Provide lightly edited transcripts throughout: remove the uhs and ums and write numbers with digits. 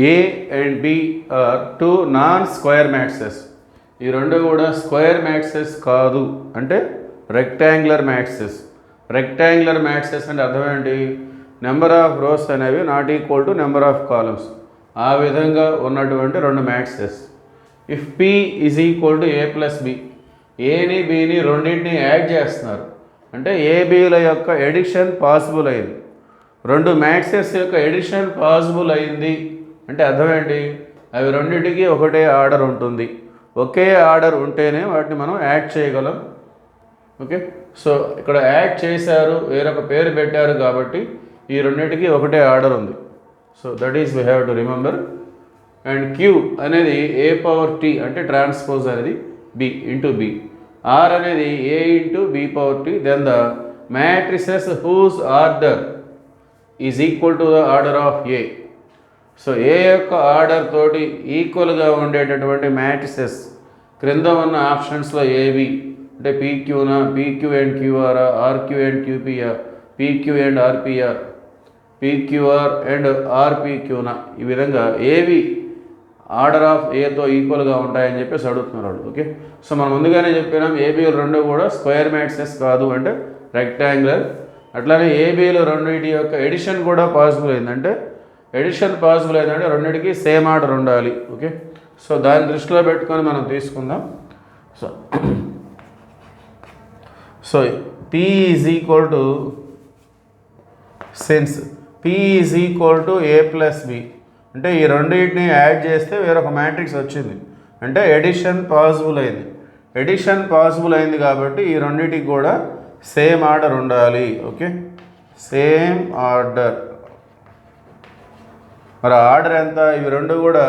A and B are two non square matrices. ఈ రెండు కూడా స్క్వేర్ మ్యాట్రిసెస్ కాదు, అంటే రెక్టాంగులర్ మ్యాట్రిసెస్. రెక్టాంగులర్ మ్యాట్రిసెస్ అంటే అర్థం ఏంటి? నెంబర్ ఆఫ్ రోస్ అనేవి not equal to number of columns. ఆ విధంగా ఉన్నటువంటి రెండు matrices. If P is equal to A plus B, ఏని బిని రెండింటిని యాడ్ చేస్తున్నారు అంటే ఏబీల యొక్క ఎడిషన్ పాసిబుల్ అయింది. రెండు మ్యాట్రిసెస్ యొక్క ఎడిషన్ పాసిబుల్ అయింది అంటే అర్థం ఏంటి? అవి రెండింటికి ఒకటే ఆర్డర్ ఉంటుంది. ఒకే ఆర్డర్ ఉంటేనే వాటిని మనం యాడ్ చేయగలం. ఓకే, సో ఇక్కడ యాడ్ చేశారు, వేరొక పేరు పెట్టారు కాబట్టి ఈ రెండింటికి ఒకటే ఆర్డర్ ఉంది. So that is we have to remember. And Q అనేది ఏ పవర్ టీ అంటే ట్రాన్స్పోజ్ అనేది బి ఇంటూ బి. ఆర్ అనేది A into B power T. Then the matrices whose order is equal to the order of A. So A యొక్క order తోటి ఈక్వల్గా ఉండేటటువంటి matrices క్రింద ఉన్న ఆప్షన్స్లో ఏవి అంటే పీక్యూనా, పీక్యూ అండ్ క్యూఆరా, ఆర్క్యూ అండ్ క్యూపీఆ, PQ and RPR, PQR and ఆర్పీక్యూనా, ఈ విధంగా ఏవి ఆర్డర్ ఆఫ్ ఏతో ఈక్వల్గా ఉంటాయని చెప్పేసి అడుగుతున్నారు వాళ్ళు. ఓకే, సో మనం ముందుగానే చెప్పినాం ఏబీలు రెండు కూడా స్క్వేర్ మ్యాట్రిసెస్ కాదు అంటే రెక్టాంగులర్. అట్లానే ఏబీలు రెండింటి యొక్క ఎడిషన్ కూడా పాసిబుల్ అయిందంటే ఎడిషన్ పాసిబుల్ అయిందంటే రెండింటికి సేమ్ ఆర్డర్ ఉండాలి. ఓకే, సో దాన్ని దృష్టిలో పెట్టుకొని మనం తీసుకుందాం. So P is equal to, since P is equal to A plus B అంటే ఈ రెండింటిని యాడ్ చేస్తే వేరొక మ్యాట్రిక్స్ వచ్చింది అంటే ఎడిషన్ పాసిబుల్ అయింది. ఎడిషన్ పాసిబుల్ అయింది కాబట్టి ఈ రెండింటికి కూడా సేమ్ ఆర్డర్ ఉండాలి. Okay, same order. మరి ఆర్డర్ ఎంత? ఇవి రెండు కూడా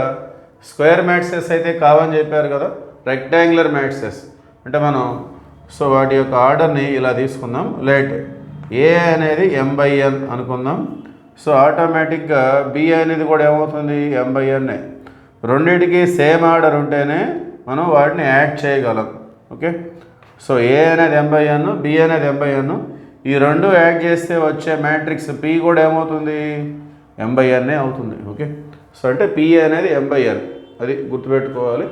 స్క్వేర్ మ్యాట్రిసెస్ అయితే కావని చెప్పారు కదా, రెక్టాంగులర్ మ్యాట్రిసెస్ అంటే మనం సో వాటి యొక్క ఆర్డర్ని ఇలా తీసుకుందాం. లెట్ ఏ అనేది m/n అనుకుందాం. సో ఆటోమేటిక్గా బి అనేది కూడా ఏమవుతుంది? m/n. రెండింటికి సేమ్ ఆర్డర్ ఉంటేనే మనం వాటిని యాడ్ చేయగలం. ఓకే, సో ఏ అనేది m/n, బి అనేది m/n. ఈ రెండు యాడ్ చేస్తే వచ్చే మ్యాట్రిక్స్ పి కూడా ఏమవుతుంది? m/n అవుతుంది. ఓకే, సో అంటే పి అనేది m/n, అది గుర్తుపెట్టుకోవాలి.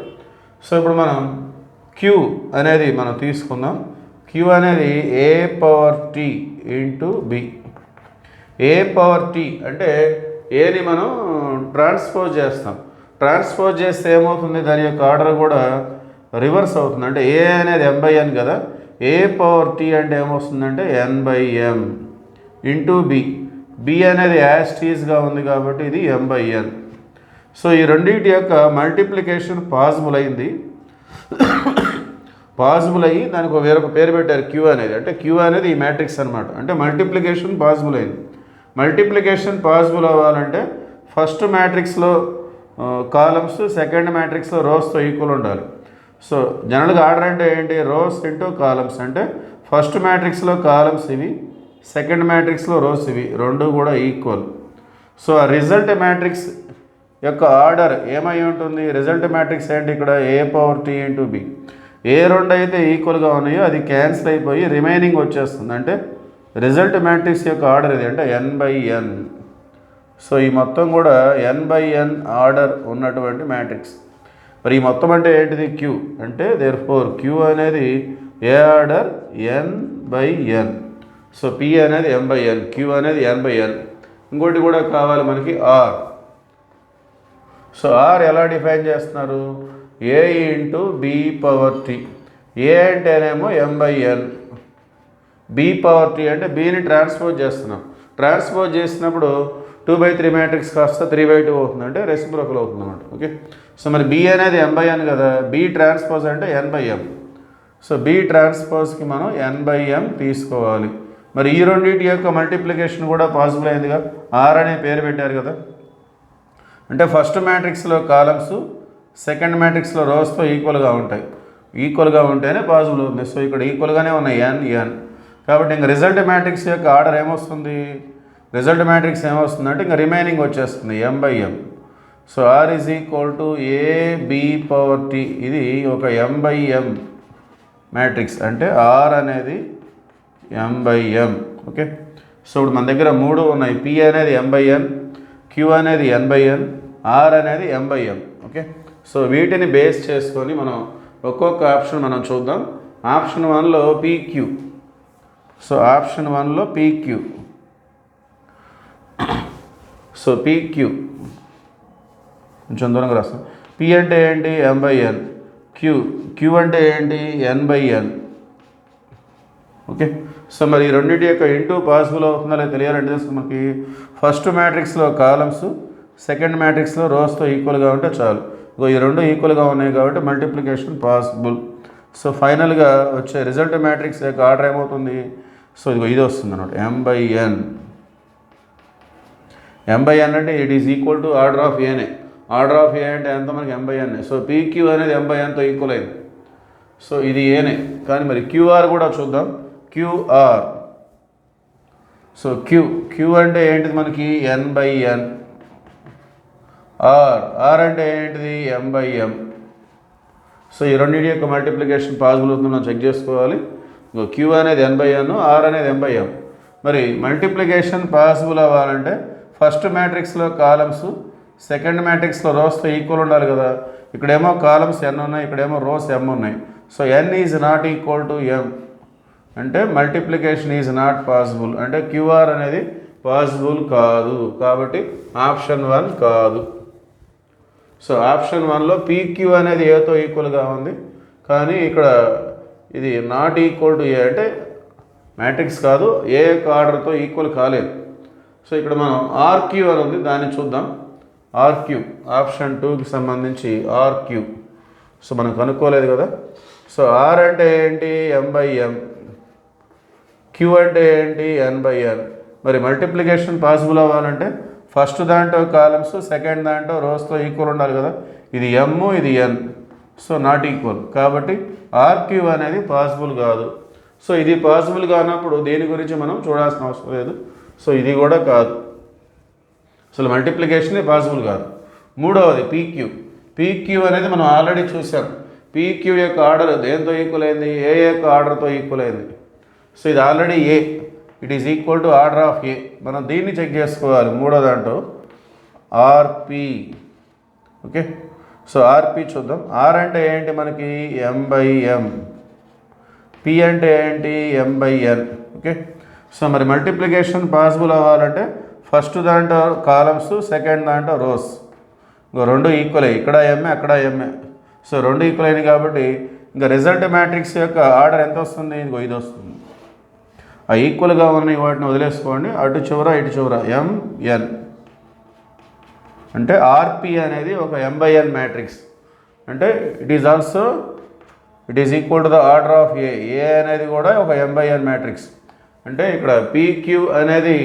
సో ఇప్పుడు మనం క్యూ అనేది మనం తీసుకుందాం. క్యూ అనేది A power T into B. A power T అంటే ఏని మనం ట్రాన్స్పోజ్ చేస్తాం. ట్రాన్స్పోజ్ చేస్తే ఏమవుతుంది? దాని యొక్క ఆర్డర్ కూడా రివర్స్ అవుతుంది. అంటే ఏ అనేది m/n కదా, ఏ పవర్ టీ అంటే ఏమొస్తుందంటే n/m ఇంటూ బి. బి అనేది యాజ్ టీజ్గా ఉంది కాబట్టి ఇది m/n. సో ఈ రెండింటి యొక్క మల్టిప్లికేషన్ పాసిబుల్ అయింది. పాసిబుల్ అయ్యి దానికి వేరొక పేరు పెట్టారు క్యూ అనేది. అంటే క్యూ అనేది ఈ మ్యాట్రిక్స్ అనమాట. అంటే మల్టిప్లికేషన్ పాసిబుల్ అయింది. మల్టిప్లికేషన్ పాసిబుల్ అవ్వాలంటే ఫస్ట్ మ్యాట్రిక్స్లో కాలమ్స్, సెకండ్ మ్యాట్రిక్స్లో రోస్తో ఈక్వల్ ఉండాలి. సో జనరల్గా ఆర్డర్ అంటే ఏంటి? Rows into columns. అంటే ఫస్ట్ మ్యాట్రిక్స్లో కాలమ్స్ ఇవి, సెకండ్ మ్యాట్రిక్స్లో రోస్ ఇవి, రెండు కూడా ఈక్వల్. సో ఆ రిజల్ట్ మ్యాట్రిక్స్ యొక్క ఆర్డర్ ఏమై ఉంటుంది? రిజల్ట్ మ్యాట్రిక్స్ ఏంటి ఇక్కడ? A power T into B. ఏ రెండు అయితే ఈక్వల్గా ఉన్నాయో అది క్యాన్సిల్ అయిపోయి రిమైనింగ్ వచ్చేస్తుంది. అంటే రిజల్ట్ మ్యాట్రిక్స్ యొక్క ఆర్డర్ ఇది అంటే n/n. సో ఈ మొత్తం కూడా n/n ఆర్డర్ ఉన్నటువంటి మ్యాట్రిక్స్. మరి ఈ మొత్తం అంటే ఏంటిది? క్యూ. అంటే దేర్ఫోర్ క్యూ అనేది ఏ ఆర్డర్ n/n. సో పి అనేది m/n, క్యూ అనేది n/n. ఇంకోటి కూడా కావాలి మనకి ఆర్. సో ఆర్ ఎలా డిఫైన్ చేస్తున్నారు? ఏ ఇంటూ బి పవర్ టీ. ఏ అంటేనేమో m/n, బి పవర్ టీ అంటే బిని ట్రాన్స్పోజ్ చేస్తున్నాం. ట్రాన్స్పోజ్ చేసినప్పుడు 2/3 మ్యాట్రిక్స్ కాస్త 3/2 అవుతుంది, అంటే రెసిప్రోకల్ అవుతుంది అన్నమాట. ఓకే, సో మరి బి అనేది m/n కదా, బి ట్రాన్స్పోజ్ అంటే n/m. సో బి ట్రాన్స్పోజ్కి మనం n/m తీసుకోవాలి. మరి ఈ రెండింటి యొక్క మల్టిప్లికేషన్ కూడా పాసిబుల్ అయిందిగా, ఆర్ అనే పేరు పెట్టారు కదా. అంటే ఫస్ట్ మ్యాట్రిక్స్లో కాలమ్స్, సెకండ్ మ్యాట్రిక్స్లో రోస్తో ఈక్వల్గా ఉంటాయి. ఈక్వల్గా ఉంటేనే పాసిబుల్ అవుతుంది. సో ఇక్కడ ఈక్వల్గానే ఉన్నాయి n. కాబట్టి ఇంకా రిజల్ట్ మ్యాట్రిక్స్ యొక్క ఆర్డర్ ఏమొస్తుంది? రిజల్ట్ మ్యాట్రిక్స్ ఏమొస్తుందంటే ఇంకా రిమైనింగ్ వచ్చేస్తుంది m/m. So R is equal to A B power T. ఇది ఒక m/m మ్యాట్రిక్స్. అంటే ఆర్ అనేది m/m. ఓకే, సో ఇప్పుడు మన దగ్గర మూడు ఉన్నాయి. పి అనేది m/n, క్యూ అనేది n/n, ఆర్ అనేది m/m. ఓకే, సో వీటిని బేస్ చేసుకొని మనం ఒక్కొక్క ఆప్షన్ మనం చూద్దాం. ఆప్షన్ 1లో PQ. సో ఆప్షన్ 1లో PQ. సో PQ కొంచెం దూరంగా రాస్తాం. P అంటే ఏంటి? m/n. Q అంటే ఏంటి? n/n. ఓకే, సో మరి ఈ రెండింటి యొక్క ఇంటూ పాసిబుల్ అవుతుందా లేదా తెలియాలంటే మనకి ఫస్ట్ మ్యాట్రిక్స్లో కాలమ్స్, సెకండ్ మ్యాట్రిక్స్లో రోస్తో ఈక్వల్గా ఉంటే చాలు. ఈ రెండు ఈక్వల్గా ఉన్నాయి కాబట్టి మల్టిప్లికేషన్ పాసిబుల్. సో ఫైనల్గా వచ్చే రిజల్ట్ మ్యాట్రిక్స్ యొక్క ఆర్డర్ ఏమవుతుంది? సో ఇది వస్తుంది అన్నమాట, m/n. m/n అంటే it is equal to order of ఏనే. ఆర్డర్ ఆఫ్ ఏ అంటే ఎంత మనకి? m/n. సో PQ అనేది m/nతో ఈక్వల్ అయింది. సో ఇది ఏనే, కానీ మరి QR కూడా చూద్దాం. QR. సో Q అంటే ఏంటిది మనకి? n/n. R అంటే ఏంటిది? m/m. సో ఈ రెండింటి యొక్క మల్టిప్లికేషన్ పాసిబుల్ అవుతుంది మనం చెక్ చేసుకోవాలి. Q అనేది n/n, R అనేది m/m. మరి మల్టిప్లికేషన్ పాసిబుల్ అవ్వాలంటే ఫస్ట్ మ్యాట్రిక్స్లో కాలమ్స్, సెకండ్ మ్యాట్రిక్స్లో రోస్తో ఈక్వల్ ఉండాలి కదా. ఇక్కడేమో కాలమ్స్ n ఉన్నాయి, ఇక్కడేమో రోస్ m ఉన్నాయి. So n is not equal to m అంటే మల్టిప్లికేషన్ ఈజ్ నాట్ పాసిబుల్, అంటే QR అనేది పాసిబుల్ కాదు. కాబట్టి ఆప్షన్ 1 కాదు. సో ఆప్షన్ 1లో PQ అనేది ఏతో ఈక్వల్గా ఉంది, కానీ ఇక్కడ ఇది నాట్ ఈక్వల్ టు ఏ అంటే మ్యాట్రిక్స్ కాదు, ఏ యొక్క ఆర్డర్తో ఈక్వల్ కాలేదు. సో ఇక్కడ మనం RQ అని ఉంది, దాన్ని చూద్దాం. RQ ఆప్షన్ 2కి సంబంధించి RQ. సో మనం కనుక్కోలేదు కదా. సో R అంటే ఏంటి? m/m. Q అంటే ఏంటి? n/n. మరి మల్టిప్లికేషన్ పాసిబుల్ అవ్వాలంటే ఫస్ట్ దాంట్లో కాలమ్స్, సెకండ్ దాంట్లో రోస్తో ఈక్వల్ ఉండాలి కదా. ఇది m, ఇది n. సో నాట్ ఈక్వల్, కాబట్టి RQ అనేది పాసిబుల్ కాదు. సో ఇది పాసిబుల్ కానప్పుడు దేని గురించి మనం చూడాల్సిన అవసరం లేదు. సో ఇది కూడా కాదు, అసలు మల్టిప్లికేషనే పాసిబుల్ కాదు. మూడవది PQ అనేది మనం ఆల్రెడీ చూసాం. PQ యొక్క ఆర్డర్ దేంతో ఈక్వల్ అయింది? ఏ యొక్క ఆర్డర్తో ఈక్వల్ అయింది. సో ఇది already A, it is equal to order of A. మనం దీన్ని చెక్ చేసుకోవాలి. మూడో దాంట్లో RP. ఓకే, సో RP చూద్దాం. R అంటే ఏంటి మనకి? m/m. P అంటే ఏంటి? m/n. ఓకే, సో మరి మల్టిప్లికేషన్ పాసిబుల్ అవ్వాలంటే ఫస్ట్ దాంట్లో కాలమ్స్, సెకండ్ దాంట్లో రోస్, రెండు ఈక్వల్ అయ్యి ఇక్కడ ఎంఏ అక్కడ ఎంఏ. సో రెండు ఈక్వల్ అయినాయి కాబట్టి ఇంకా రిజల్ట్ మ్యాట్రిక్స్ యొక్క ఆర్డర్ ఎంత వస్తుంది? ఇది వస్తుంది. ఆ ఈక్వల్గా ఉన్న వాటిని వదిలేసుకోండి, అటు చివర ఇటు చివర mn. అంటే RP అనేది ఒక m/n మ్యాట్రిక్స్, అంటే it is equal to the order of A. A అనేది కూడా ఒక m/n మ్యాట్రిక్స్. అంటే ఇక్కడ PQ అనేది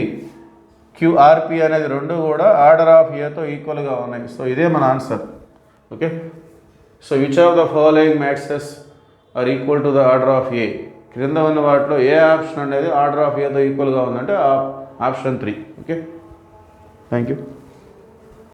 RP అనేది రెండు కూడా ఆర్డర్ ఆఫ్ ఏతో ఈక్వల్గా ఉన్నాయి. సో ఇదే మన answer. Okay, so which of the following matrices are equal to the order of A? క్రింద ఉన్న వాటిలో ఏ ఆప్షన్ అనేది ఆర్డర్ ఆఫ్ ఏతో ఈక్వల్గా ఉందంటే ఆప్షన్ 3. Okay, thank you.